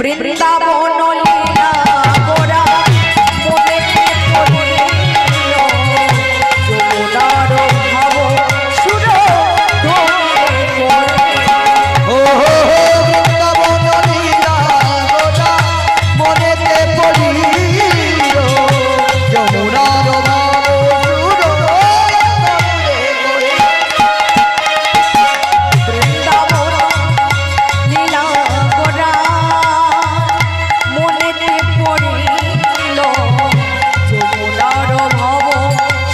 বৃন্দাবন লীলা গোরা মনে পড়িল যমুনার ভাব সুর ধ্বনি ও বৃন্দাবন লীলা গোরা মনেতে পড়িল যমুনার ভাব সুর বৃন্দাবন লীলা গোরা মনেতে পড়িল যমুনার ভাব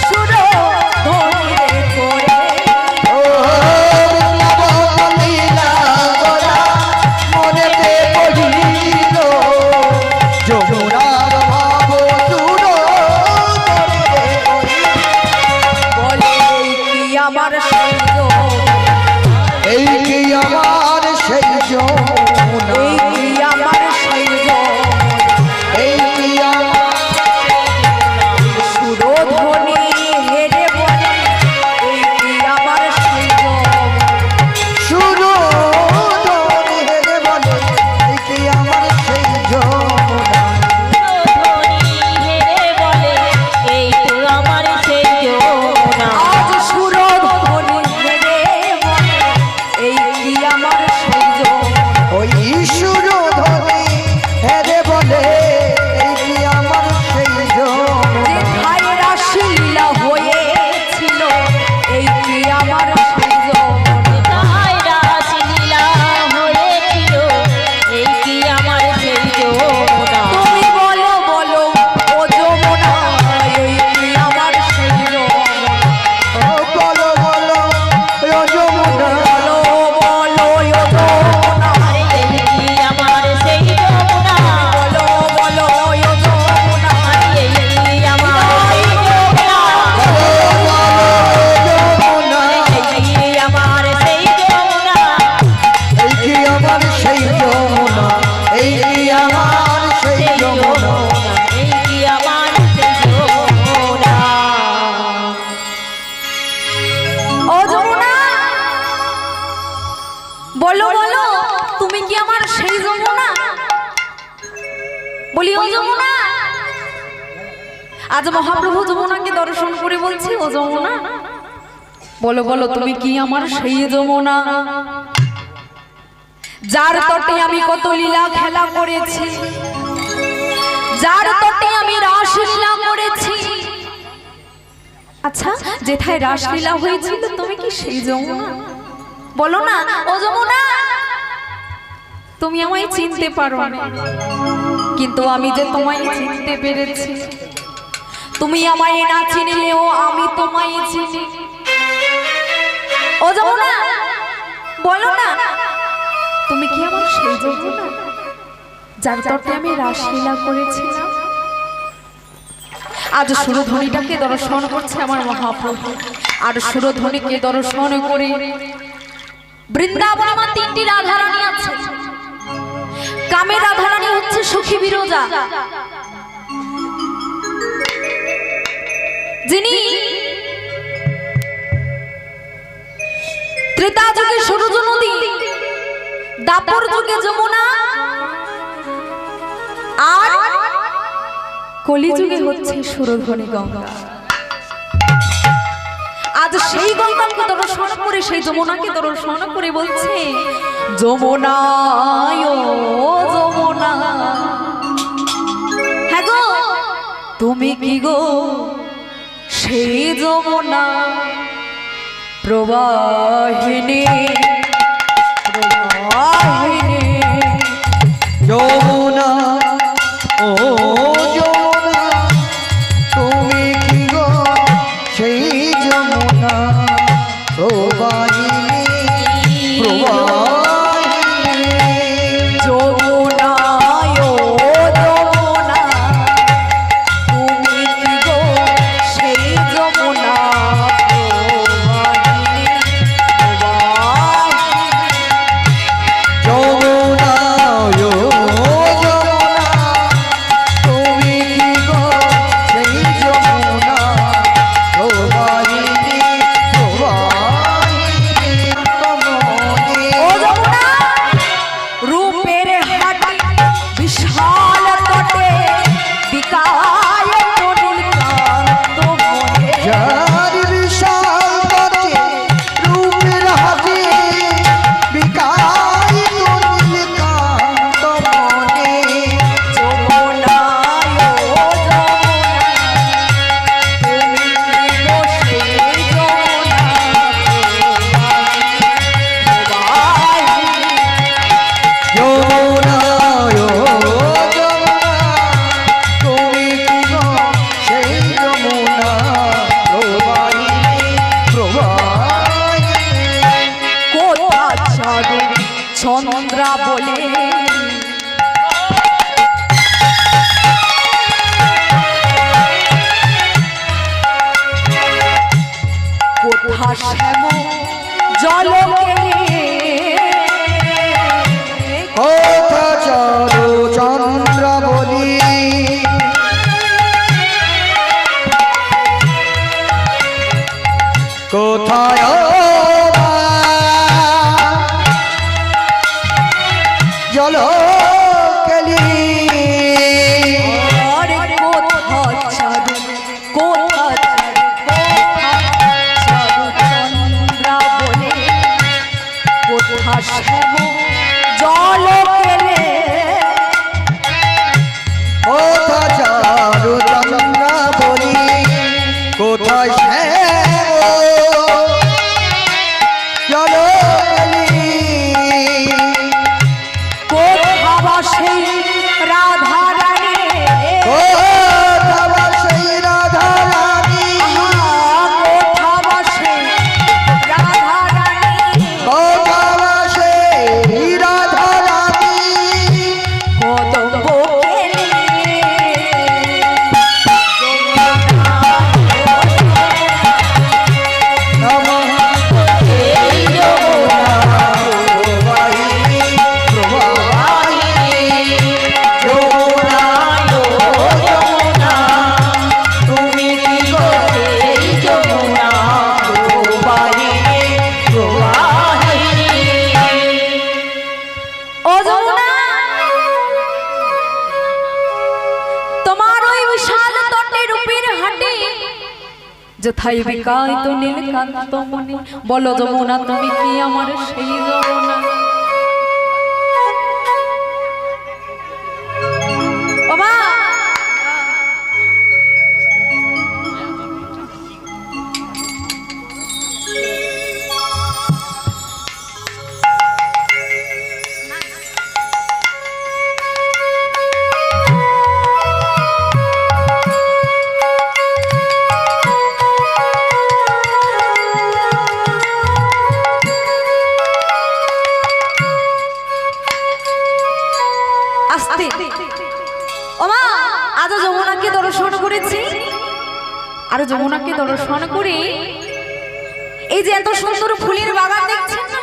সুর ধ্বনি করে ও বৃন্দাবন লীলা গোরা মনেতে পড়িল যমুনার ভাব সুর বলে কি আমার সঙ্গ এই কি আমার সেই যমুনা এই কি আমার সঙ্গ এই কি আমার সুরধ্বনি হেরে বলে এই কি আমার সঙ্গ শুরু ধরে হেরে বলে এই কি আমার সেই যমুনা আজ সুরধ্বনি হেরে বলে এই কি আমার সঙ্গ ওই শুরু ধরে হেরে বলে এই কি আমার সেই যমুনা যেথায় রাসলীলা হয়েছিল এই কি আমার সঙ্গ তুমি বলো বলো ও যমুনা এই কি আমার সঙ্গ ও বলো বলো ও যমুনা বলো বলো ও যমুনা বলো বলো ও যমুনা এই কি আমার সেই যমুনা এই কি আমার সেই যমুনা ও যমুনা বলো বলো তুমি কি আমার সেই যমুনা বলি ও যমুনা আজ মহাপ্রভু যমুনাকে দর্শন করে বলছি ও যমুনা বলো বলো তুমি কি আমার সেই যমুনা যার তটে আমি কত লীলা খেলা করেছি যার তটে আমি রাসলীলা করেছি আচ্ছা যেথায় রাসলীলা হয়েছিল তুমি কি সেই যমুনা বলো না ও যমুনা তুমি আমায় চিনতে পারো না কিন্তু আমি যে তোমায় চিনতে পেরেছি তুমি আমায় না চিনলেও আমি তোমায় চিনি ও যমুনা বলো না তুমি কি আমার সেই যমুনা যার তটে আমি রাসলীলা করেছিলাম আজ সুরধ্বনিটাকে দর্শন করছে আমার মহাপ্রভু আর সুরধ্বনিকে দর্শন করে বৃন্দাবনে আমার তিনটি রাধারানী আছে কামের রাধারানী হচ্ছে সখী বিরজা যিনি ত্রেতা যুগে সরজ নদী দাপর যুগে যমুনা আর কলিযুগে হচ্ছে সুরধ্বনি গঙ্গা আজ সেই গঙ্গাকে দর্শন করে সেই যমুনাকে দর্শন করে বলছে যমুনা ও যমুনা হ্যাঁ গো তুমি কি গো সেই যমুনা প্রবাহিনী প্রবাহিনী যমুনা ও যমুনা তুমি কি গো সেই যমুনা প্রবাহিনী প্রবাহিনী যমুনা ও যমুনা তুমি কি গো সেই যমুনা প্রবাহিনী প্রবাহিনী শ্যাম জলকে কোথা চলো চন্দ্র বলি কোথায় জল কেলি শ্যাম জল পেলে কোথা চারু চন্দ্র বলি কোথায় জল কোথা বাসে রাধা রানী কোথা বাসে রাধা রানী কোথা বাসে রাধা রানী কোথা বাসে রাধা রানী কদম্ব যথাই বিকায় তো নীলকান্ত মনে বলো যমুনা তুমি কি আমার সেই যমুনা বাবা আজ যমুনাকে দর্শন করেছি আর যমুনাকে দর্শন করে এই যে এত সুন্দর ফুলের বাগান দেখছেন না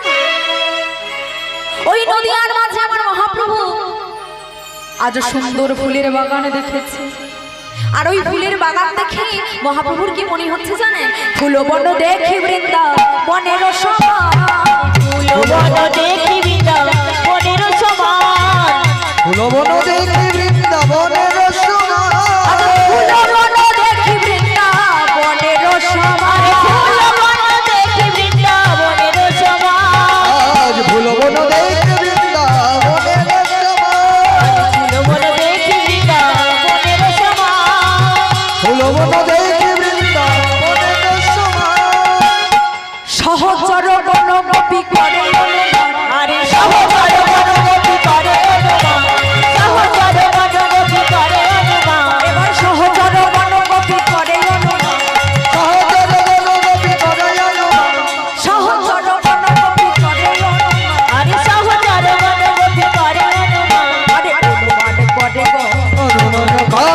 ওই নদীয়ার মাঝে আমার মহাপ্রভু আজ সুন্দর ফুলের বাগান দেখেছি আর ওই ফুলের বাগান দেখে মহাপ্রভুর কি মনে হচ্ছে জানেন ফুলবন দেখি বৃন্দাবনের সমান ফুলবন দেখি বৃন্দাবনের সমান ফুলবন দেখি বৃন্দাবনের সমান ফুলবন দেখি বৃন্দাবনের সমান ফুলবন দেখি বৃন্দাবনের সমান আজ ফুলবন দেখি বৃন্দাবনের সমান ফুলবন দেখি বৃন্দাবনের সমান ফুলবন দেখি বৃন্দাবনের সমান সহচর বনগোপী করে আরে সহচর বনগোপী করে সহচর বনগোপী করে এবার সহচর বনগোপী করে সহচর বনগোপী করে সহচর বনগোপী করে আরে সহচর বনগোপী করে আরে অনুমান করে গো অনুমান করে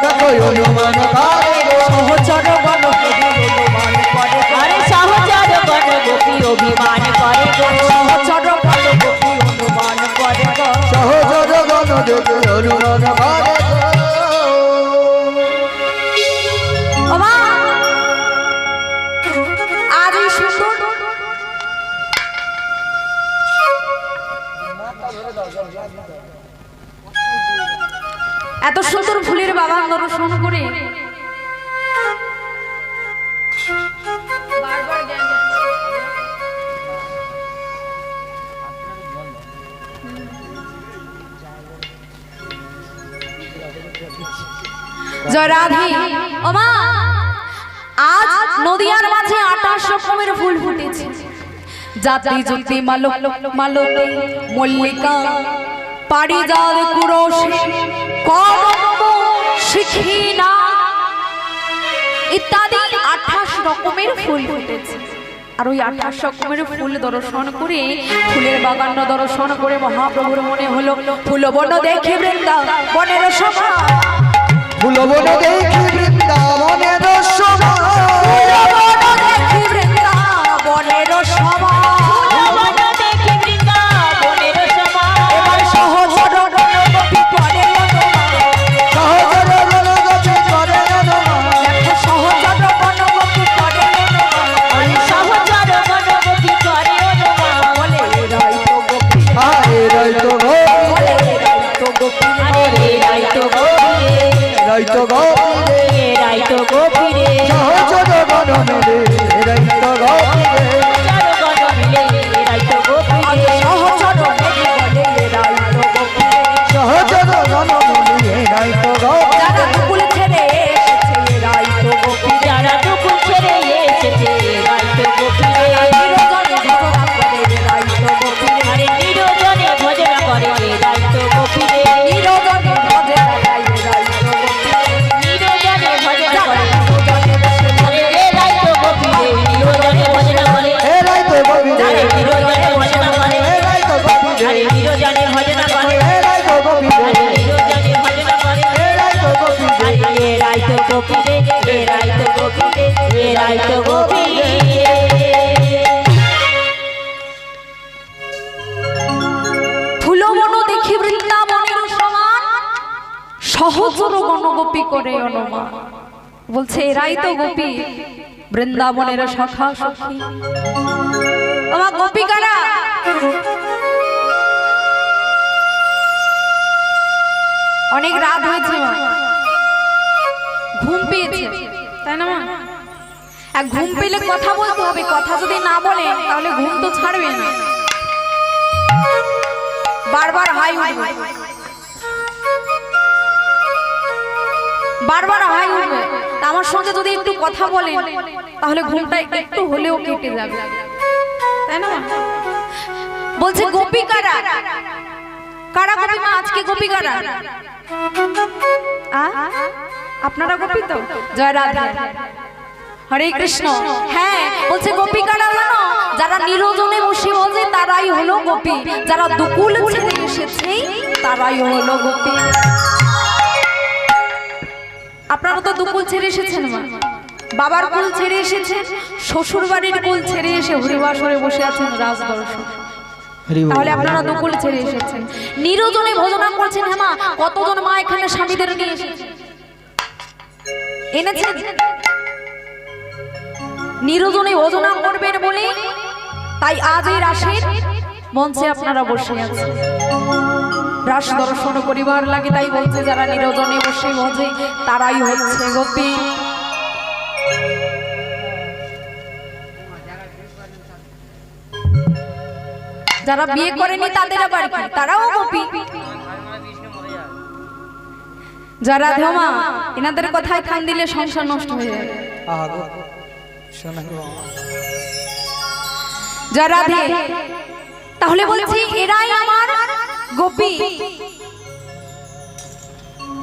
দেখো অনুমান করে সহচর বনগোপী অনুমান করে আরে সহচর বনগোপী অভিমান করে গো সহচর বনগোপী অনুমান করে গো সহচর বনগোপী অনুমান করে বাবা আজ এই সুন্দর এত সুন্দর ফুলের বাগান দর্শন করে জয় রাধে ওমা আজ নদিয়ার মাঝে 28 রকমের ফুল ফুটেছে জাতি জ্যোতি মালতী মল্লিকা পারিজাত কুরসী কদম্ব শিখিনা ইত্যাদি 28 রকমের ফুল ফুটেছে আর ওই 28 রকমের ফুল দর্শন করে ফুলের বাগান দর্শন করে মহাপ্রভুর মনে হলো ফুলবন দেখি বৃন্দাবনের সমান ফুলবন দেখি বৃন্দাবনের সমান ফুলবন এরাই তো গোপী রে, এরাই তো গোপী রে, সহচর গণ মিলে এরাই তো গোপী রে, জনগণ মিলে এরাই তো গোপী রে, সহচর মেঘ বলে এরাই তো গোপী রে, সহচর গণ মিলে এরাই তো গোপী যারা রে, দুকুল ছেড়ে এসেছে এরাই তো গোপী, যারা দুকুল ছেড়ে এসেছে এরাই তো গোপী রে, নিরজনে ভজনা করে এরাই তো গোপী রে, আরে নিরজনে ভজনা করে এরাই তো গোপী রে, নিরজনে ভজনা গায় এরাই তো গোপী রে, নিরজনে ভজনা করে নিরজনে বসে বলে এরাই তো গোপী রে, নিরজনে ভজনা করে এরাই তো গোপী রে, আরে নিরজনে ভজনা করে এরাই তো গোপী রে, আরে নিরজনে ভজনা করে এরাই তো গোপী রে, আরে নিরজনে ভজনা করে এরাই তো গোপী রে, এরাই তো গোপী রে, এরাই তো গোপী রে, এরাই তো গোপী রে। ফুলবন দেখি বৃন্দাবনের সমান, সহচর গণগোপী করে অনুমান। বলছে এরাই তো গোপী, বৃন্দাবনের সখা সখী। আমার গোপী কারা? অনেক রাত হয়েছে মা, ঘুম পেয়েছে, তাই না মা? আর ঘুম পেলে কথা বলতে হবে, কথা যদি না বলে তাহলে ঘুম তো ছাড়বে না, বারবার হাই উঠবে, বারবার হাই উঠবে। তা আমার সঙ্গে যদি একটু কথা বলেন তাহলে ঘুমটা একটু হলেও কেটে যাবে, তাই না? বলছে গোপী কারা? কারা গোপী মা? আজকে গোপী কারা? আপনারা গোপী তো? জয় রাধা, হরে কৃষ্ণ। হ্যাঁ, বলছে গোপী কারা জানো? যারা নিরজনে বসে বসে তারাই হলো গোপী, যারা দুকুল ছেড়ে এসেছে তারাই হলো গোপী। আপনারা তো দুকুল ছেড়ে এসেছেন মা, বাবার কুল ছেড়ে এসেছেন, শ্বশুর বাড়ির কুল ছেড়ে এসে হরিবাসরে বসে আছেন রাজ দর্শন। তাহলে আপনারা দুকুল ছেড়ে এসেছেন, নিরজনে ভজনা করছেন। হ্যাঁ মা, কতজন মা এখানে স্বামীদের নিয়ে এনেছেন? নিরজনে ভজনা করবেন বলে তাই আজ এই রাসের মঞ্চে আপনারা বসে আছেন, রাস দর্শন করিবার লাগে। তাই বলছে যারা নিরজনে বসে ভজে তারাই হচ্ছে গোপী। যারা বিয়ে করেনি তাদের আবার কি? তারাও গোপী। যারা ধমা এনাদের কথায় কান দিলে সংসার নষ্ট হয়ে যাবে। যারা রাধে, তাহলে বলছি এরাই আমার গোপী।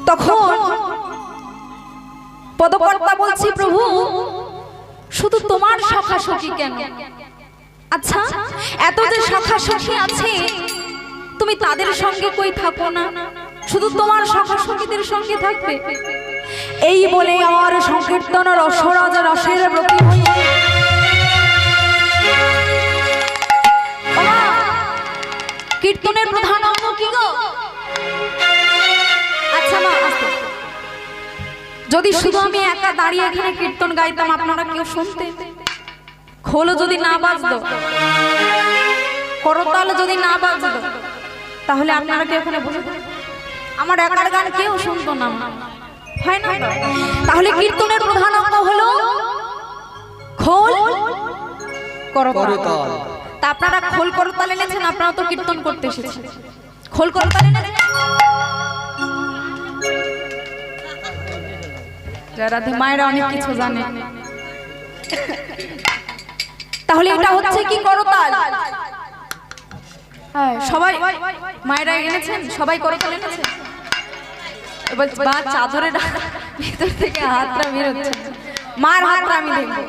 তখন পদকর্তা বলছি প্রভু শুধু তোমার সখা সখী কেন? আচ্ছা, এত যে সখা সখী আছে তুমি তাদের সঙ্গে কই থাকো না, শুধু তোমার সখা সখীদের সঙ্গে থাকবে? এই বলে আমার সংকীর্তন রসরাজ রসের ব্রতী হই। কীর্তনের প্রধান অঙ্গ কি গো? আচ্ছা মা, যদি শুধু আমি একা দাঁড়িয়ে এখানে কীর্তন গাইতাম আপনারা কেউ শুনতেন? খোল যদি না বাজতো, করতাল যদি না বাজতো, তাহলে আপনারা কি এখানে বসে আমার একার গান কেউ শুনতো না, হয় না? তাহলে কীর্তনের প্রধান অঙ্গ হলো খোল করতাল। তা আপনারা খোল করতাল এনেছেন, আপনারা তো কীর্তন করতে এসেছেন, খোল করতাল এনেছেন? রাধে মায়েরা অনেক কিছু জানে। তাহলে এটা হচ্ছে কি করতাল? হ্যাঁ, সবাই মায়েরা এনেছেন, সবাই করতাল এনেছেন। এবার বা চাদরের ভিতর থেকে হাতটা বের হচ্ছে, মার হাতটা আমি দেখবো,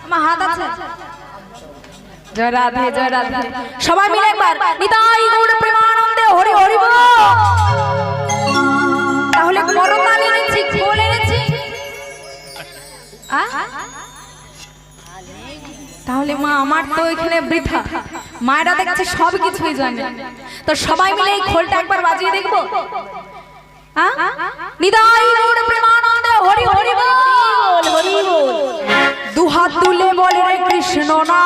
আমার হাত আছে। জয় রাধে, জয় রাধে। সবাই মিলে একবার নিতাই গৌর প্রেমানন্দে হরি হরি বল। তাহলে করতাল এনেছি, খোল এনেছি, তাহলে মা আমার তো এখানে বৃথা। মায়েরা দেখছে সব কিছুই জানে, তো সবাই মিলে এই খোলটা একবার বাজিয়ে দেখবো। নিতাই গৌর প্রেমানন্দে হরি হরি বল, হরি বল। দুহাত তুলে বলে রে কৃষ্ণ না,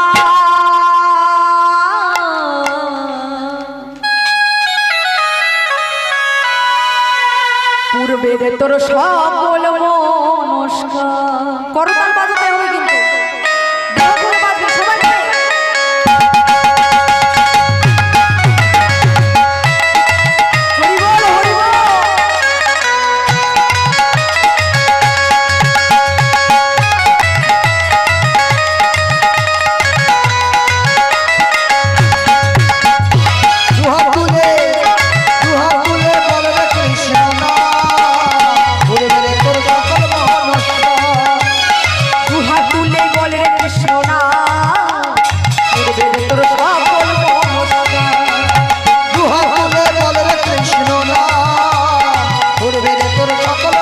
পূর্ব পূর্বে রে তোর সকল নমস্কার। করতাল বাজাতে হবে কিন্তু দেখো বাজবে সবাই মিলে। হরি বল হরি বল। দুহাত তুলে বলবে কৃষ্ণ নাম, পূর্বে রে তোর সকল নমস্কার। দুহাত তুলে বল রে কৃষ্ণ নাম, পূর্বে রে তোর সকল নমস্কার। দুহাত তুলে বলবে কৃষ্ণ নাম, পূর্বে রে তোর সকল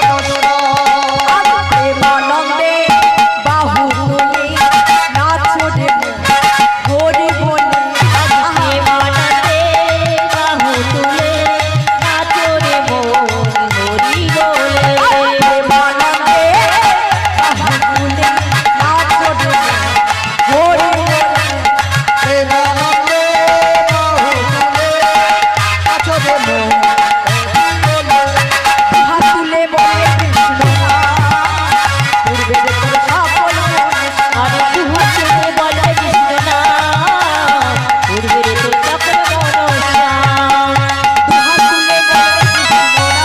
নমস্কার। প্রেমানন্দে বাহু তুলে নাচো রে হরি বলে। প্রেমানন্দে বাহু তুলে নাচো রে মন হরি বলে। প্রেমানন্দে বাহু তুলে নাচো রে হরি বলে। প্রেমানন্দে বাহু তুলে নাচো রে মন। হাত তুলে বলে কৃষ্ণ নাম, পূর্বে রে তোর সকল নমস্কার। আরে দুহাত তুলে বলে কৃষ্ণ নাম, পূর্বে রে তোর সকল নমস্কার। দুহাত তুলে বলে কৃষ্ণ নাম,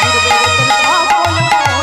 পূর্বে রে তোর সকল নমস্কার।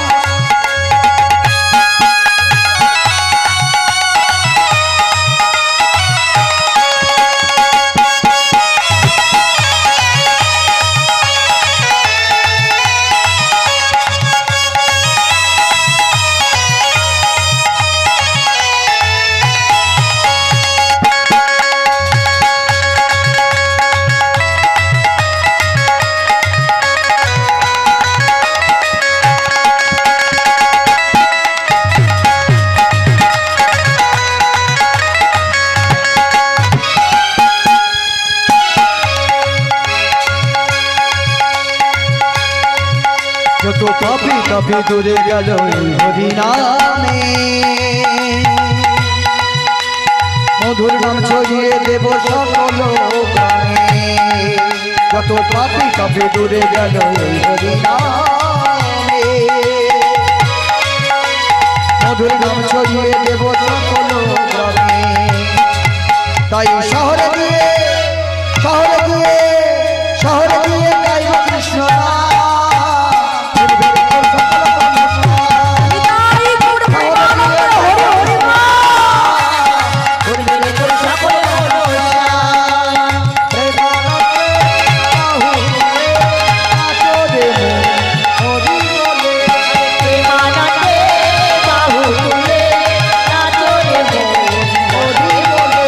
যত পাপি তাপি দূরে গেল এই হরি নামে, মধুর নাম ছড়িয়ে দেব সকল গ্রামে। যত পাপি তাপি দূরে গেল এই হরি নামে, মধুর নাম ছড়িয়ে দেব সকল গ্রামে। তাই শহরে গিয়ে গাইব কৃষ্ণ নাম, পূর্বে রে তোর সকল নমস্কার। নিতাই গৌর প্রেমানন্দ হরি হরি বল। পূর্বে রে তোর সকল নমস্কার। প্রেমানন্দে বাহু তুলে নাচো রে মন হরি বলে। প্রেমানন্দে বাহু তুলে নাচো রে মন হরি বলে।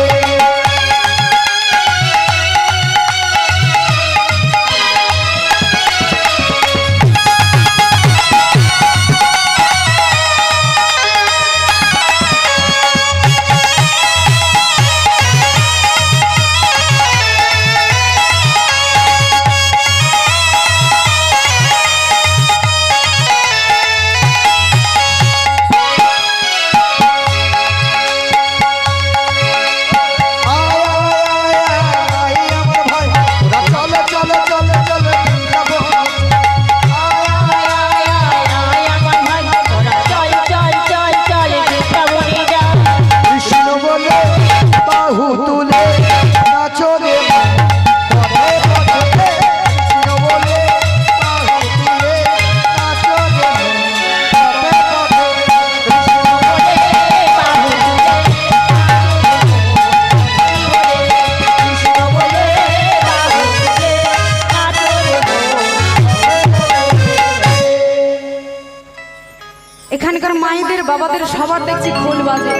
এখানকার মায়েদের বাবাদের সবার দেখছি খোল বাজে,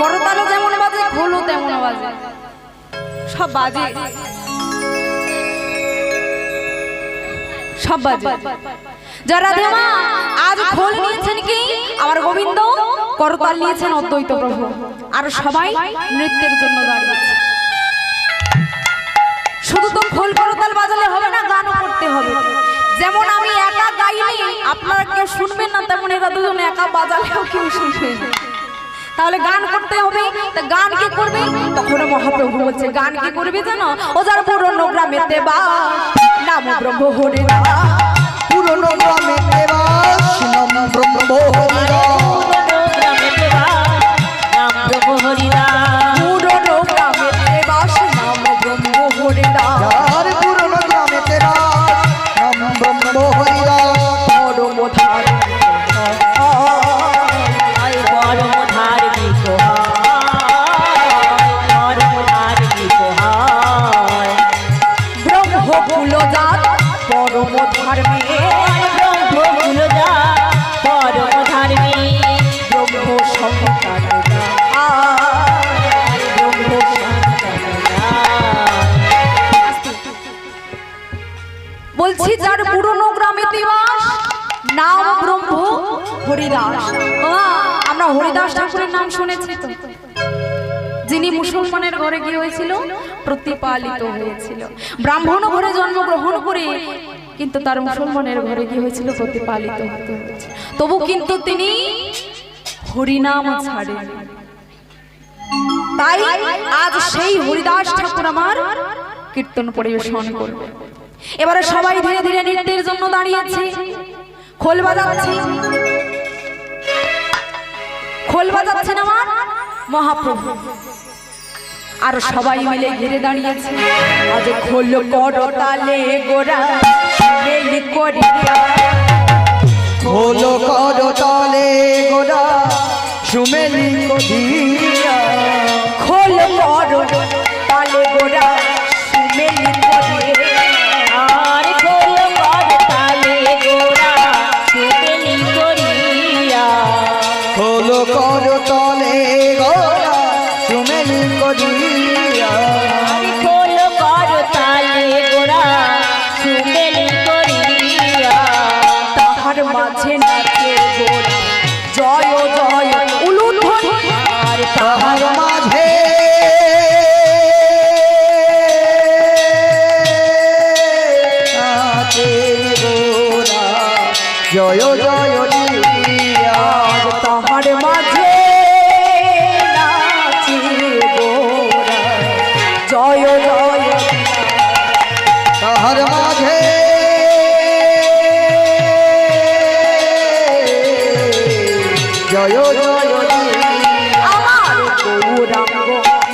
করতালও যেমন বাজে খোলও তেমন বাজে, সব বাজে সব বাজে। যারা দেমা আজ খোল নিয়েছেন কি আমার গোবিন্দ, করতাল নিয়েছেন অদ্বৈত প্রভু, আর সবাই নৃত্যের জন্য দাঁড়িয়েছে। শুধু তো খোল করতাল বাজালে হবে না, গানও করতে হবে। যেমন আমি একা গাইলে আপনারা কেউ শুনবেন না, তেমন এরা দুজন একা বাজালেও কেউ শুনবে না। তাহলে গান করতে হবে। তা গান কি করবে? তখন মহাপ্রভু বলছে গান কি করবে জানো? ও যার পুরনো গ্রামেতে বাস, নাম ব্রহ্ম হরে নাম, পুরনো গ্রামে দেবাস নাম ব্রহ্ম হরিদাস গ্রামেতে নাম ব্রহ্ম হরিদাস পুরনো গ্রামে দেবাস নাম ব্রহ্ম হরিদাস যার পুরনো গ্রামে দেবাস নাম ব্রহ্ম হরিদাস পরম ধার্মিক পরম ধার্মিক ব্রহ্মকুলজাত পরম ধার্মিক পরম ধার্মিক ব্রহ্ম সন্তান ব্রহ্ম বলছি যার পুরনো গ্রামে দিবাস নাম ব্রহ্ম হরিদাস আমরা হরিদাস ঠাকুরের নাম শুনেছি তো, যিনি মুসলমানের ঘরে গিয়ে হয়েছিল প্রতিপালিত হয়েছিল, ব্রাহ্মণ ঘরে জন্মগ্রহণ করে কিন্তু তার মুসলমানের ঘরে গিয়ে হয়েছিল প্রতিপালিত হতে হয়েছে, তবু কিন্তু তিনি হরিনাম ছাড়েন। তাই আজ সেই হরিদাস ঠাকুর আমার কীর্তন পরিবেশন করবে। এবারে সবাই ধীরে ধীরে নৃত্যের জন্য দাঁড়িয়েছে, খোল বাজাচ্ছেন আমার মহাপ্রভু, আর সবাই মিলে ঘিরে দাঁড়িয়েছে। আজ খোল করতালে গোরা মেলি করিয়া, হলো কর তলে গোরা সুমেলি করিয়া খোল করতালে গোরা মেলি করিয়া, আর খোল করতালে গোরা সুমেলি করিয়া হলো কর তলে গোরা সুমেলি করিয়া খোল করতালে গোরা সুমেলি করিয়া তাহার মাঝে নাচে গোরা জয় জয় উলুধ্বনি, আর তাহার মাঝে নাচে গোরা জয় জয় দিয়া তাহার মাঝে নাচে গোরা জয় জয়, তাহার মাঝে জয় জয় দিয়া আমার গৌরাঙ্গ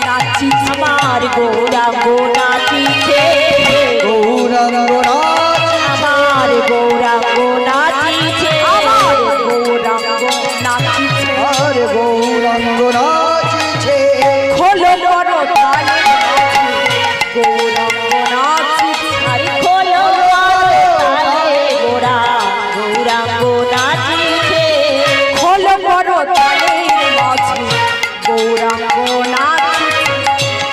নাচিছে, আমার গৌরাঙ্গ নাচিছে গৌরাঙ্গ নাচ আমার গৌরাঙ্গ নাচিছে আমার গৌরাঙ্গ নাচিছে, আর গৌরাঙ্গ নাচিছে খোল করো তালে গৌরাঙ্গ নাচিছে, আরে খোলো তালে গোরা গৌরাঙ্গ নাচিছে খোল করো তালে মাঝে গৌরাঙ্গ নাচিছে,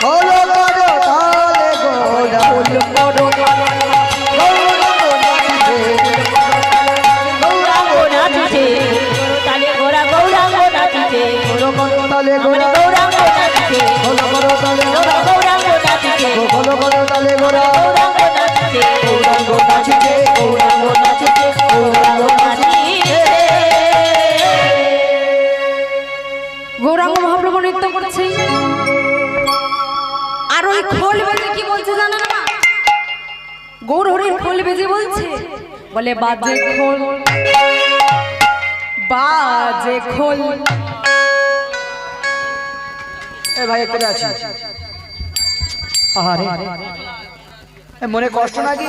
হলো করো তালে গোরা খোল করো তালে গৌরাঙ্গ নাচিছে গৌরাঙ্গ নাচিছে তালে গোরা গৌরাঙ্গ নাচিছে হলো করো তালে আমার গোরা গৌরাঙ্গ নাচিছে হলো করো তালে গোরা গৌরাঙ্গ নাচিছে হলো করো তালে গোরা গৌরাঙ্গ নাচিছে গৌরাঙ্গ নাচিছে গৌরাঙ্গ নাচিছে গৌরাঙ্গ নাচিছে গৌরাঙ্গ মহাপ্রভু নৃত্য করছে। আর ওই খোল বেজে কি বলছে জানেন না, গৌর হরির খোল বেজে বলছে, বলে বাজে খোল বাজে খোল, এ ভাই একটু আছি আহারে এ মনে কষ্ট নাকি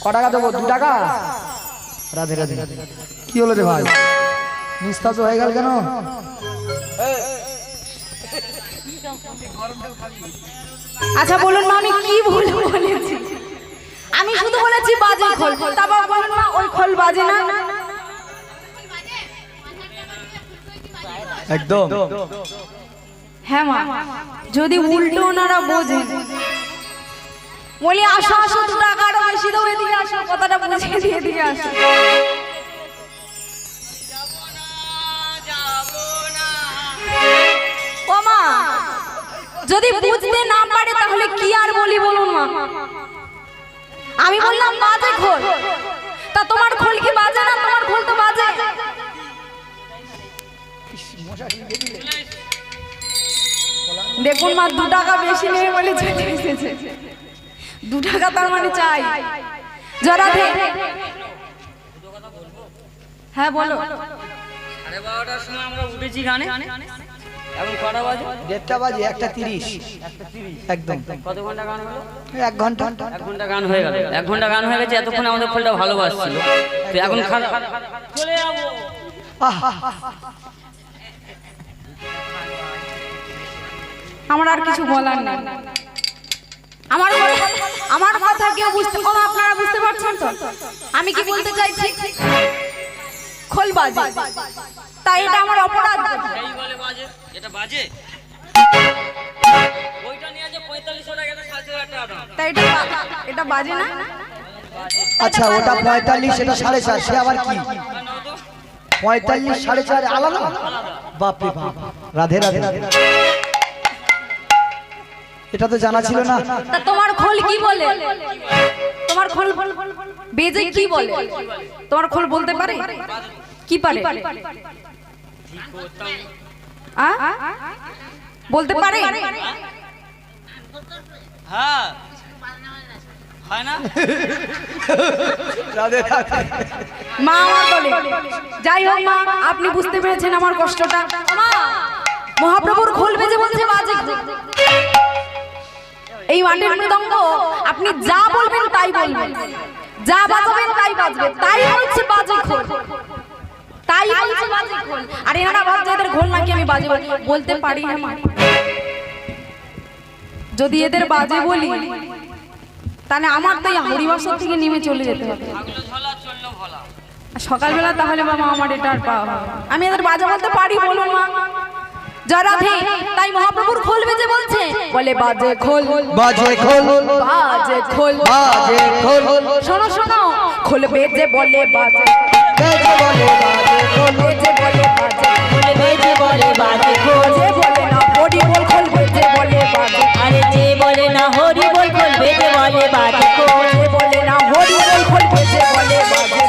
ক টাকা দেবো 2 টাকা রাধে রাধে কি হলো রে ভাই নিস্তাব হয়ে গেল কেন আচ্ছা বলুন মা আমি কি ভুল বলেছি, আমি শুধু বলেছি বাজে খোল, তারপর বলুন মা ওই খোল বাজে না, একদম হ্যাঁ মা যদি উল্টো ওনারা বোঝেন, বলি আসো আসো 2 টাকা আরো বেশি দাও, এদিকে আসো, কথাটা বুঝিয়ে দিয়ে এদিকে আসো। ও মা যদি বুঝতে না পারে তাহলে কি আর বলি বলুন মা, আমি বললাম বাজে খোল, তা তোমার খোল কি বাজে না, তোমার খোল তো বাজে। দেখুন মা 2 টাকা বেশি নেই বলে চলে এসেছে, 2 টাকা তার মানে চাই, জরাধে হ্যাঁ বলো। 12:30টার সময় আমরা উঠেছি গানে, এখন কটা বাজে? 1:30 বাজে, 1:30 একদম। কত ঘন্টা গান হলো? 1 ঘন্টা। 1 ঘন্টা গান হয়ে গেল। 1 ঘন্টা গান হয়ে গেছে, এতক্ষণ আমাদের খোলটা ভালোবাসছিল। তো এখন চলে যাবো। আমার আর কিছু বলার নেই। আমার কথা কেউ বুঝতে, ও আপনারা বুঝতে পারছেন তো আমি কি বলতে চাইছি? খোল বাজে, তাই এটা আমার অপরাধ। এই বলে বাজে, এটা বাজে। ওইটা নিয়ে যে 4500 টাকা, এটা 7000 টাকা। তাই এটা বাজে না? আচ্ছা ওটা 45, এটা 4.5, সে আবার কি? 45 4.5 আলাদা? বাপ রে বাপ, রাধে রাধে। এটা তো জানা ছিল না। তা তোমার খোল কি বলে? তোমার খোল বেজে কি বলে? তোমার খোল বলতে পারে? কি পারে? বলতে পারে? হ্যাঁ হয় না? রাধে রাধে। মা আমার বলে, যাই হোক মা, আপনি বুঝতে পেরেছেন আমার কষ্টটা। মা, মহাপ্রভুর খোল বেজে বলছে বাজে। এই মাটির মৃদঙ্গ আপনি যা বলবেন তাই বলবেন, যা বাজাবেন তাই বাজবে, তাই বলছে বাজে খোল, তাই বলছে বাজে খোল। আর এনারা ভাবছে এদের খোল নাকি আমি বাজে বলতে পারি না। মা, যদি এদের বাজে বলি তাহলে আমার তো হরিবাসর থেকে নেমে চলে যেতে হবে সকালবেলা, তাহলে বাবা আমার এটা আর পাওয়া হবে। আমি এদের বাজে বলতে পারি, বলুন মা। জরাধে, তাই মহাপ্রভুর খোল বেজে বলছে, বলে বাজে খোল, বাজে খোল, বাজে খোল, বাজে খোল। শোনো শোনো, খোল বেজে বলে বাজে, বেজে বলে বাজে খোল, বেজে বলে বাজে, খোল বেজে বলে বাজে খোল। যে বলে না হরি বল, খোল বেজে বলে বাজে। আরে যে বলে না হরি বল, খোল বেজে বলে বাজে খোল। যে বলে না হরি বল, খোল বেজে বলে বাজে।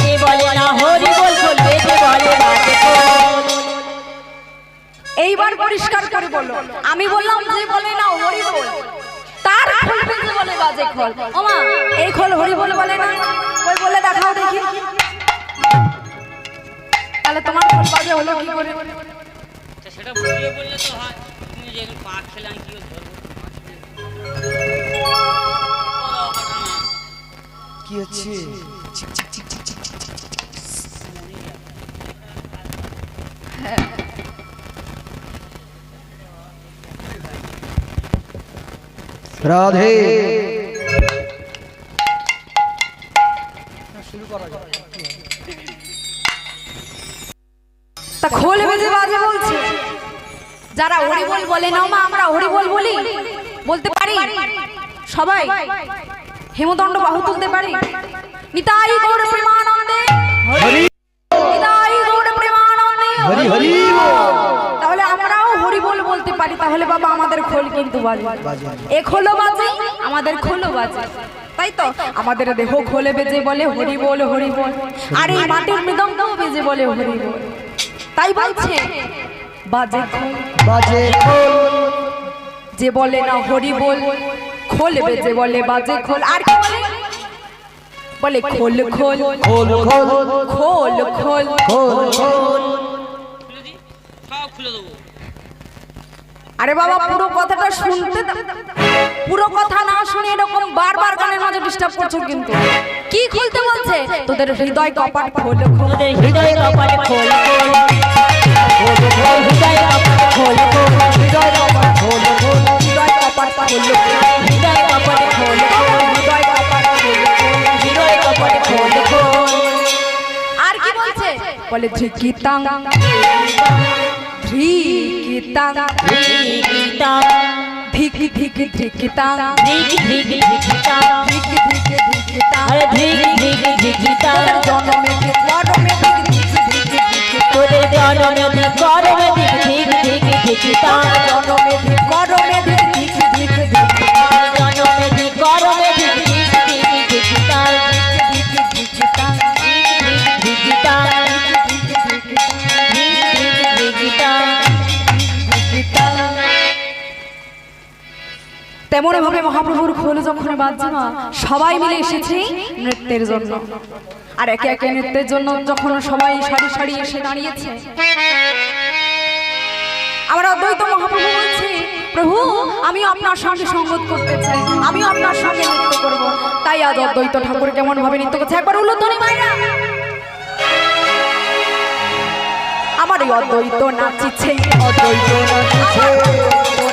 যে বলে না হরি বল, খোল বেজে বলে বাজে খোল। এইবার পরিষ্কার করে বলো, আমি বললাম যে বলে না হরি বল, তার খোল বেজে বলে বাজে খোল। ওমা, এই খোল হরি বল বলে না, ওই বলে দেখাও দেখি। তাহলে তোমার খোল বাজে হলো কি করে? সেটা বুঝিয়ে বললে তো হয়। তুমি যে পা খেলে আমি কি ধরবো? কি হচ্ছে? রাধে। তা খোল বেজে বাজে বলছে, যারা হরিবোল বলে না মা, আমরা হরিবোল বলি, বলতে পারি সবাই, হেমদণ্ড বাহু তুলতে পারি। নিতাই গৌর প্রেমানন্দে, নিতাই গৌর প্রেমানন্দে, হরি হরি বল। তাহলে আমরাও হরিবোল বলতে পারি। তাহলে বাবা আমাদের খোল কিন্তু বাজে, এ খোলও বাজে, আমাদের খোলও বাজে, তাই তো? আমাদের দেহ খোলে বেজে বলে হরি বল, হরি বল। আর এই মাটির মৃদঙ্গও বেজে বলে হরি বল। তাই বলছে বাজে খোল, বাজে খোল, যে বলে না হরি বল, খোল বেজে বলে বাজে খোল। আর কি বলে? বলে খোল খোল, খোল খোল, খোল খোল, খোল খোল। সব খুলে দেবো। আরে বাবা, পুরো কথাটা শুনতে পুরো কথা না শুনে এরকম বারবার গানের মাঝে ডিস্টার্ব করছো কিন্তু। কি খুলতে বলছে? তোদের হৃদয় কপাট খোল খোল, তোদের হৃদয় কপাট খোল খোল, হৃদয় কপাট খোল খোল, হৃদয় কপাট খোল খোল, হৃদয় কপাট খোল খোল, হৃদয় কপাট খোল খোল, হৃদয় কপাট খোল খোল, হৃদয় কপাট খোল খোল। আর কি বলছে? বলে ঝিকিতাং ধিকিতাং, গীতা ধিক ধিক ধিকিতাং, ধিক ধিক ধিকিতা, ধিক ধিক ধিকিতাং। আরে ধিক ধিক ধিকিতা। তোদের জন্মে ধিক, মরণে ধিক ধিক ধিকিতাং, তোদের জনমে ধিক, করমে ধিক ধিক ধিক ধিকিতা, জন্মে ধিক, মরণে ধিক ধিক ধিক ধিকিতাং, জনমে ধিক, করমে ধিক ধিক ধিক ধিকিতা, ধিক ধিকিতাং, ধিকিতা, ধিকিতা। তেমন ভাবে মহাপ্রভুর খোল যখন বাজছে না, সবাই মিলে এসেছে নৃত্যের জন্য। আর একে একে নৃত্যের জন্য যখন সবাই সারি সারি এসে দাঁড়িয়েছে, আমার অদ্বৈত মহাপ্রভু বলছে, প্রভু আমিও আপনার সঙ্গে সঙ্গত করতে চাই, আমিও আপনার সঙ্গে নৃত্য করব। তাই আজ অদ্বৈত ঠাকুর কেমন ভাবে নৃত্য করছে, একবার উলুধ্বনি মাইরা। আমার এই অদ্বৈত নাচিছে, অদ্বৈত নাচিছে,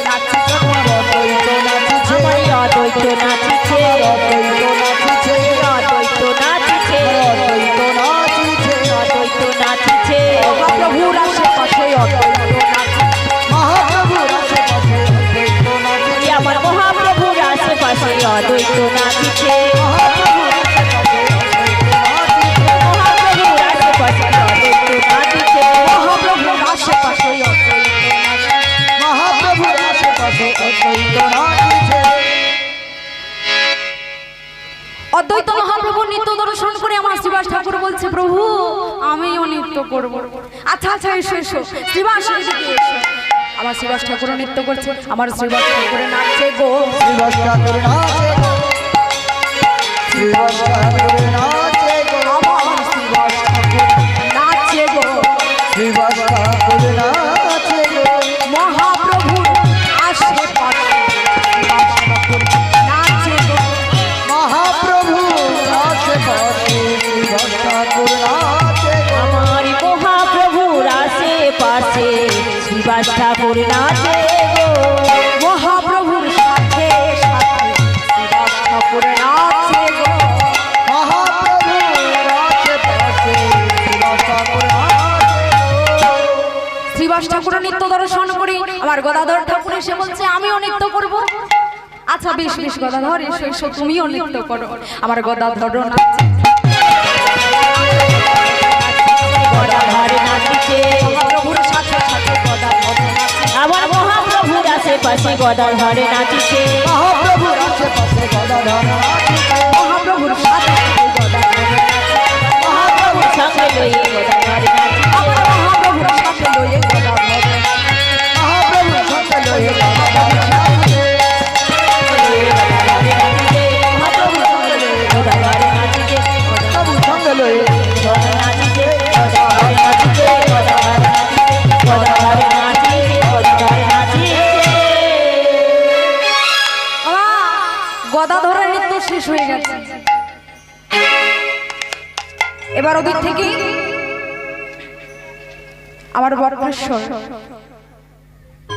নাচিছে, অদ্বৈত নাচিছে, আমার এই অদ্বৈত নাচিছে, অদ্বৈত নাচিছে, অদ্বৈত নাচিছে, অদ্বৈত নাচিছে, অদ্বৈত নাচিছে। মহাপ্রভুর আশেপাশে অদ্বৈত নাচিছে। মহাপ্রভুর আশেপাশে অদ্বৈত নাচিছে, আমার মহাপ্রভুর আশেপাশে অদ্বৈত নাচিছে, মহাপ্রভুর আশেপাশে অদ্বৈত নাচিছে, মহাপ্রভুর আশেপাশে অদ্বৈত নাচিছে, মহাপ্রভুর আশেপাশে অদ্বৈত নাচিছে। মহাপ্রভুর আশেপাশে অদ্বৈত নাচিছে। অদ্বৈত মহাপ্রভুর নৃত্য দর্শন করে আমার শ্রীবাস ঠাকুর বলছে, প্রভু আমিও নৃত্য করব। আচ্ছা আচ্ছা এসো এসো, শ্রীবাস এদিকে এসো। আমার শ্রীবাস ঠাকুরও নৃত্য করছে, আমার শ্রীবাস ঠাকুরে নাচছে গো। শ্রীবাস ঠাকুর নাচে গো, শ্রীবাস ঠাকুর নাচে গো, আমার শ্রীবাস ঠাকুর নাচছে গো। শ্রীবাস ঠাকুর নাচে গো, মহাপ্রভুর আশেপাশে শ্রীবাস ঠাকুর নাচছে গো। মহাপ্রভু আশেপাশে শ্রীবাস ঠাকুর নাচে গো, আমার মহাপ্রভুর আশেপাশে শ্রীবাস ঠাকুর নাচে গো, মহাপ্রভুর সাথে সাথে শ্রীবাস ঠাকুর নাচছে গো। মহাপ্রভুর আশেপাশে শ্রীবাস ঠাকুর নাচে গো। শ্রীবাস ঠাকুর নৃত্য দর্শন করি আমার গদাধর ঠাকুর এসে বলছে, আমিও নৃত্য করব। আচ্ছা বেশ বেশ গদাধর এসো এসো, তুমিও নৃত্য করো। আমার গদাধর নাচছে, গদাধর নাচিছে, মহাপ্রভুর সাথে সাথে গদাধর নাচছে। আমার মহাপ্রভুর আশেপাশে গদাধর নাচিছে, মহাপ্রভুর আশেপাশে গদাধর নাচিছে, মহাপ্রভুর সাথে সাথে গদাধর নাচছে। মহাপ্রভুর সঙ্গে লইয়ে গদাধর নাচিছে, আমার মহাপ্রভুর সাথে লয়ে গদাধর নাচছে। মহাপ্রভুর সঙ্গে লয়ে গদাধর নাচিছে, গদাধর নাচিছে, মহাপ্রভুর সঙ্গে লয়ে গদাধর নাচিছে, গদাধর নাচিছে, গদাধর নাচিছে, গদাধর নাচিছে, গদাধর নাচিছে। বাবা, গদাধরের নৃত্য শেষ হয়ে গেছে। এবার ওদিক থেকে আমার বরকেশ্বর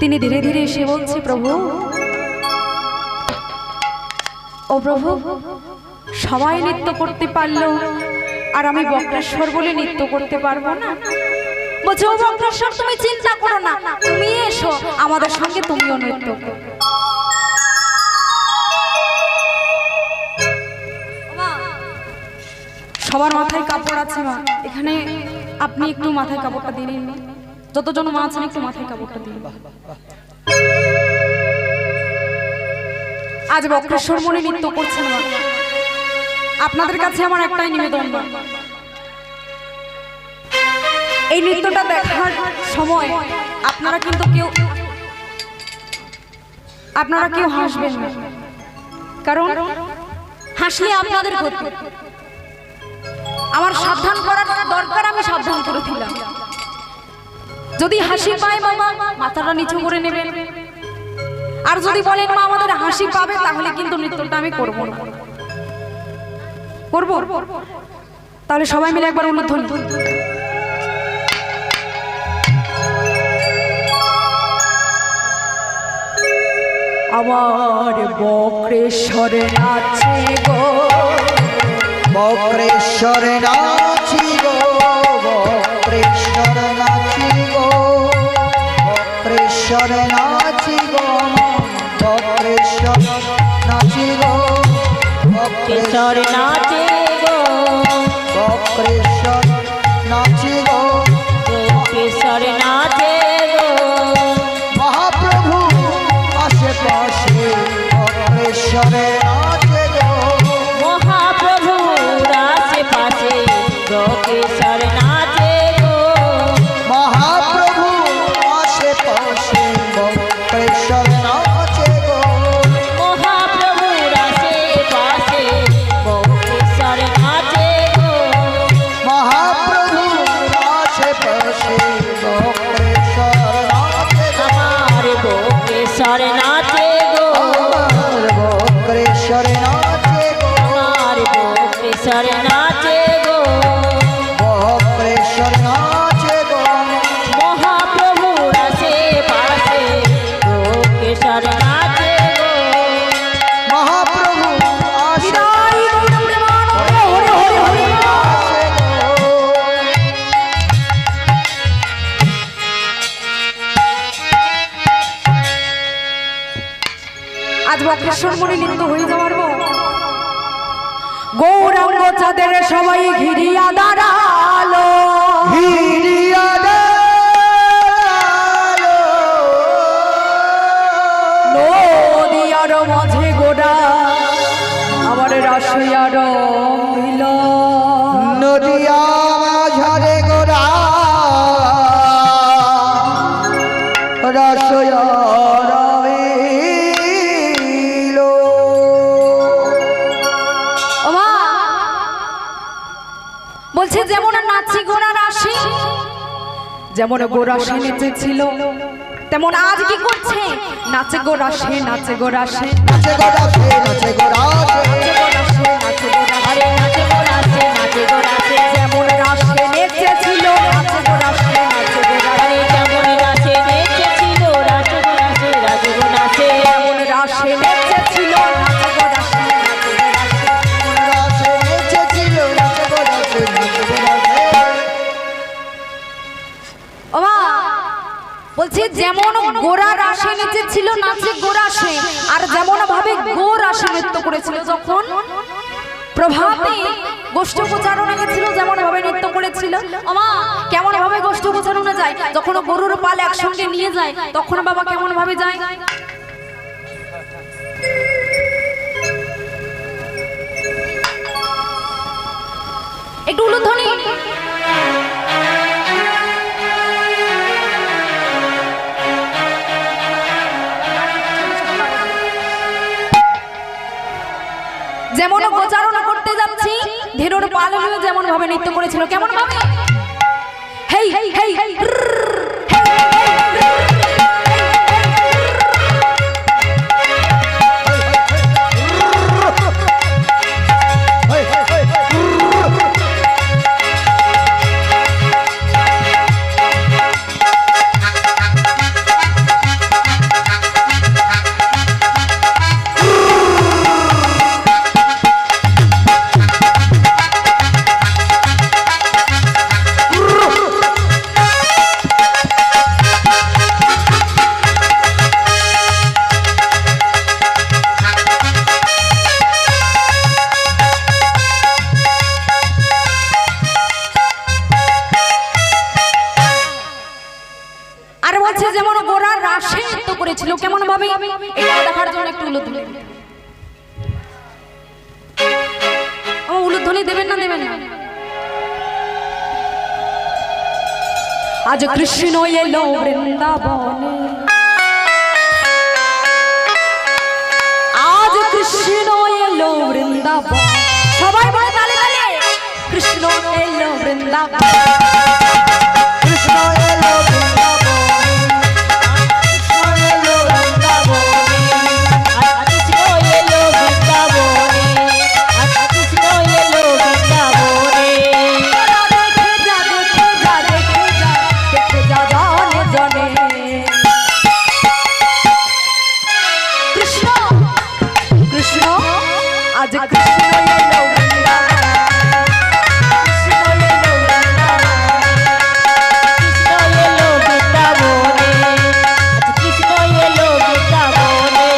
তিনি ধীরে ধীরে এসে বলছে, প্রভু ও প্রভু, সবাই নৃত্য করতে পারলো আর আমি বক্রেশ্বর বলে নৃত্য করতে পারবো না। বলছে, ও বক্রেশ্বর তুমি চিন্তা করো না, তুমি এসো আমাদের সঙ্গে, তুমিও নৃত্য করো। সবার মাথায় কাপড় আছে মা, এখানে আপনি একটু মাথায় কাপড়টা দিয়ে নিন। যতজন মা আছেন একটু মাথায় কাপড়টা দিন। আজ বক্রেশ্বর মনে নৃত্য করছেন মা, আপনাদের কাছে আমার একটাই নিবেদন, এই নৃত্যটা দেখার সময় আপনারা কিন্তু কেউ হাসবেন না, কারণ হাসলে আপনাদের ক্ষতি। আমার সাবধান করার দরকার, আমি সাবধান করে দিলাম। যদি হাসি পায় বাবা, মাথাটা নিচু করে নেবেন। আর যদি বলেন মা আমাদের হাসি পাবে, তাহলে কিন্তু নৃত্যটা আমি করব না। করব তাহলে সবাই মিলে একবার উলুধ্বনি। আমার বক্রেশ্বর নাচে গো, বক্রেশ্বর নাচি গো, বক্রেশ্বর নাচি গো, বক্রেশ্বর নাচি গো, বক্রেশ্বর নাচি গো, কেশর নাচে গো, বক্রেশ্বর নাচি গো, কেশর নাচে গো, মহাপ্রভু আশেপাশে বক্রেশ্বরে নাচে গো, মহাপ্রভুর আশেপাশে কেশর নাচে গো, মহাপ্রভু আশেপাশে বক্রেশ্বর নাচে গো, মহাপ্রভুর বক্রেশ্বর নাচে গো আমার বক্রেশ্বর নাচে গো বক্রেশ্বর নাচে গো মহাপ্রভু রাসে পাশে বক্রেশ্বর নাচে গো মহাপ্রভু আসে বিদায় গৌরপ্রেমান হরে হরে হরে হরে। নাচে গো। আজ বক্রেশ্বর মনে নৃত্য হয়ে যাওয়ার পর গৌরাঙ্গ চাঁদের সবাই ঘিরিয়া দাঁড়ালো হিরিয়া দাঁড়ালো। নদিয়ার মাঝে গোড়া আমার রাশিয়ার মিল নদিয়া মাঝারে গোরা রসয়া রবিলো। ওমা বলছে যেমন নাচি গোড়া রাশি যেমন গোরাশি নেচেছিল তেমন আজ কি করছে নাচে গোরাশি নাচে গোরাশি নাচে গোরা সে নাচে গোরা নাচে গোরাশি নাচে গোরাশি আরে নাচে গো নাচে নাচে গো নাচে যেমন রাশি নেচেছিল নাচে গোরাশি নাচে গোরাশি আরে যেমন নাচে নেচেছিল রাজু গো নাচে রাজু গো নাচে যেমন রাশি নেচেছিল নাচে গোরাশি নাচে গোরাশি সে নেচেছিল নাচে গোরা সে নাচে গোরা সে। ওমা বলছি যেমন গোরা রাশি নিচে ছিল নাচে গোরাশে আর যেমন ভাবে গোরাশে নৃত্য করেছিল যখন প্রভাতে গোষ্ঠোপচারণে গেছিল যেমন ভাবে নৃত্য করেছিল ওমা কেমন ভাবে গোষ্ঠোপচারণে যায় যখন গরুর পাল একসঙ্গে নিয়ে যায় তখন বাবা কেমন ভাবে যায় একটু উলুধ্বনি যেমন গোচারণ করতে যাচ্ছি ধীরোর পাল নিয়ে যেমন ভাবে নৃত্য করেছিল কেমন ভাবে হেই হেই হেই হেই আর বলছে যেমন গোরা রাশি নৃত্য করেছিল কেমন ভাবে এটা দেখার জন্য একটু উলুধ্বনি উলুধ্বনি দেবেন না দেবেন না আজ কৃষ্ণ এলো বৃন্দাবনে আজ কৃষ্ণ এলো বৃন্দাবন সবাই বলে তালে তালে কৃষ্ণ এলো বৃন্দাবন কৃষ্ণ এলো বৃন্দাবনে, কৃষ্ণ এলো বৃন্দাবনে। কৃষ্ণ এলো বৃন্দাবনে কৃষ্ণ এলো বৃন্দাবনে দেখে যা দেখে যা দেখে যা দেখে যা জানে জানে কৃষ্ণ কৃষ্ণ আজ কৃষ্ণ এলো বৃন্দাবন কৃষ্ণ এলো বৃন্দাবন কৃষ্ণ এলো বৃন্দাবনে কৃষ্ণ এলো বৃন্দাবনে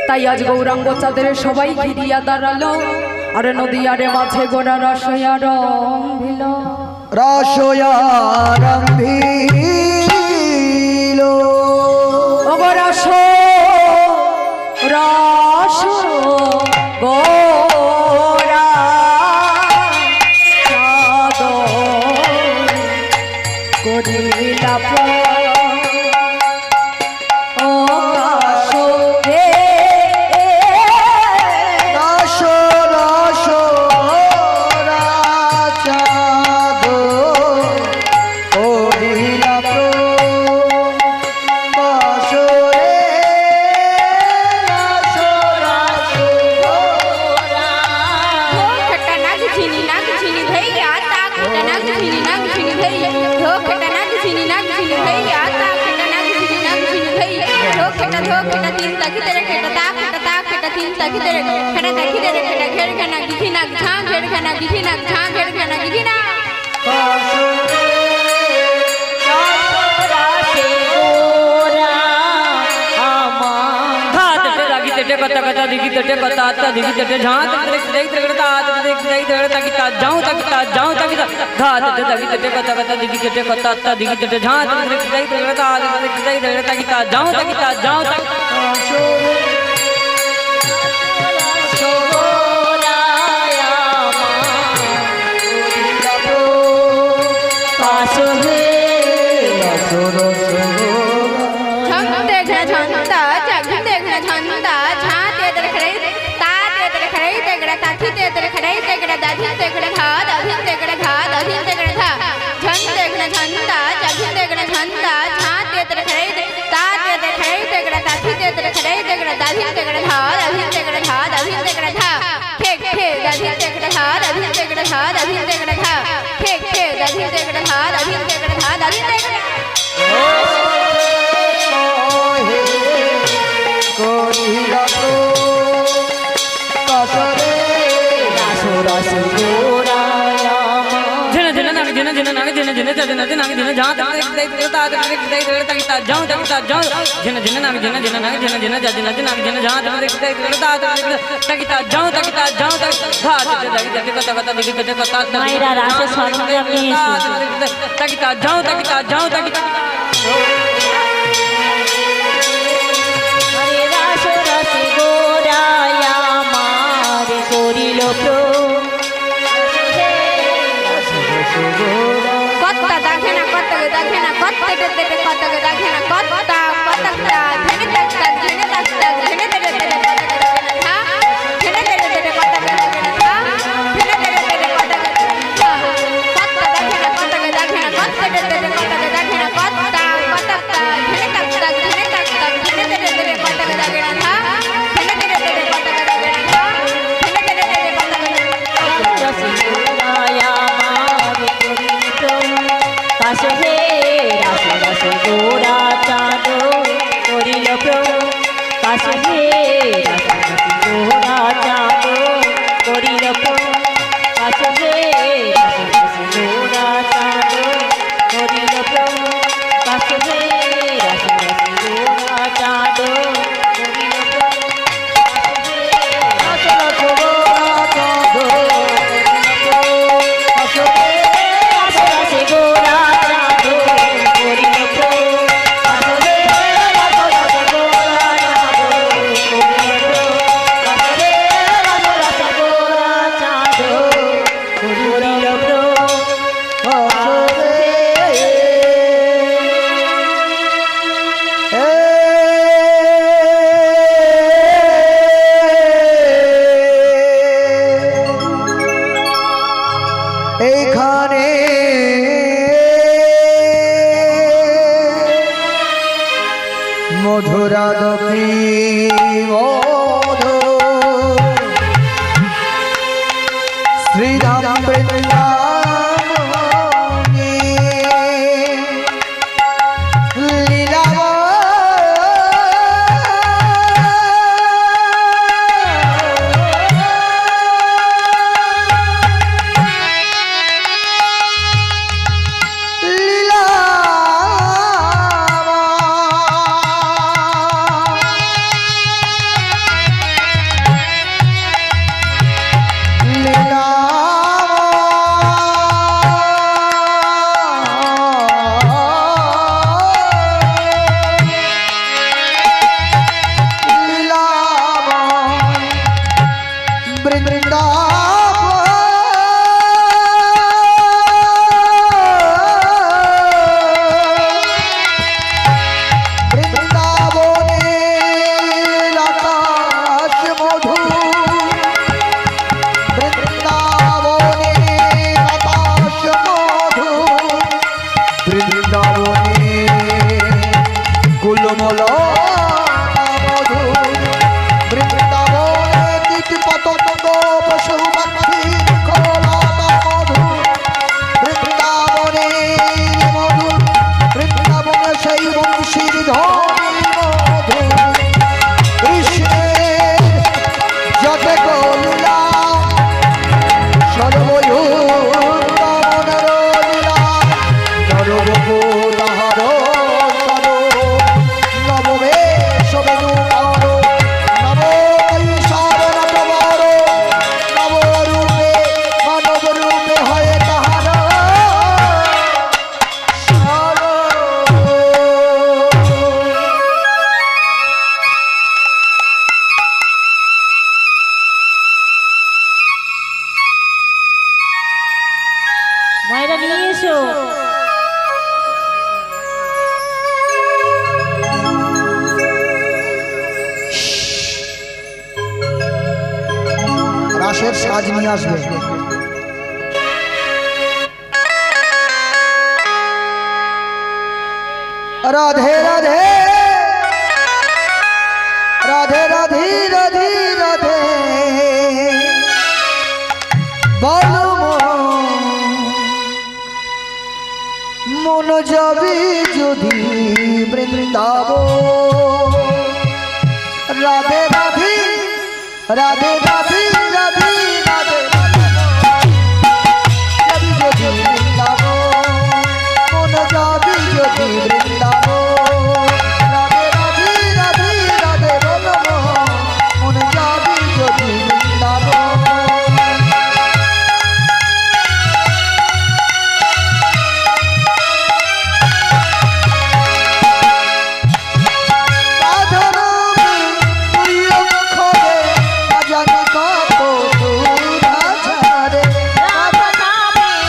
তাই আজ গৌরাঙ্গ চাঁদের সবাই ঘিরিয়া দাঁড়ালো আর নদী আরে মাঝে গোড়া রসয়া রম্ভিল রসয়ারম্ভিল ওগো রস রস গোরা চাঁদ করিলা ও কাশো হে রস রস রাচাঁদ করিলা প্রকাশ রে রস রস खट्टा नाग छीनी भैया ता खट्टा नाग छीनी भैया धो खट्टा नाग छीनी भैया ता खट्टा नाग छीनी भैया धो खट्टा तीन तक तेरे खट्टा ता खट्टा तीन तक तेरे खट्टा तक तेरे खट्टा घेर खाना गिखी नाग झां घेर खाना गिखी नाग झां घेर खाना गिखी ना कता कता दिखी तटे कता आता दिखी तटे झांत देख तगड़ता आत देख तगड़ता की ता जाऊं तक घात तटे तटे कता कता दिखी तटे कता आता दिखी तटे झांत देख तगड़ता आत देख तगड़ता की ता जाऊं तक মধুরা মধু শ্রীরাম বৃন্দাবনে লীলা বৃন্দাবনের আকাশ মধু, বৃন্দাবনের আকাশ মধু, বৃন্দাবনের গুলমল মধু, বৃন্দাবনের কীট পতঙ্গ পশু পাখি খোলতা মধু, বৃন্দাবনের মধু, বৃন্দাবনের সেই বংশীর ধ্বনি মধু, কৃষ্ণের যত কলিলা সর্বয়ুর মনের লীলা, নরগোকুলাহার সর নববেশ বেণুকার, নবৈশার নটবর, নবরূপে মানবরূপে হয় তাহার সর। মায়েরা নিয়ে এসো। রাসের সাজ নিয়ে আসবে। রাধে রাধে রাধে রাধে রাধে রাধে বল মন যাবে যদি বৃন্দাবন। রাধে রাধে রাধে রাধে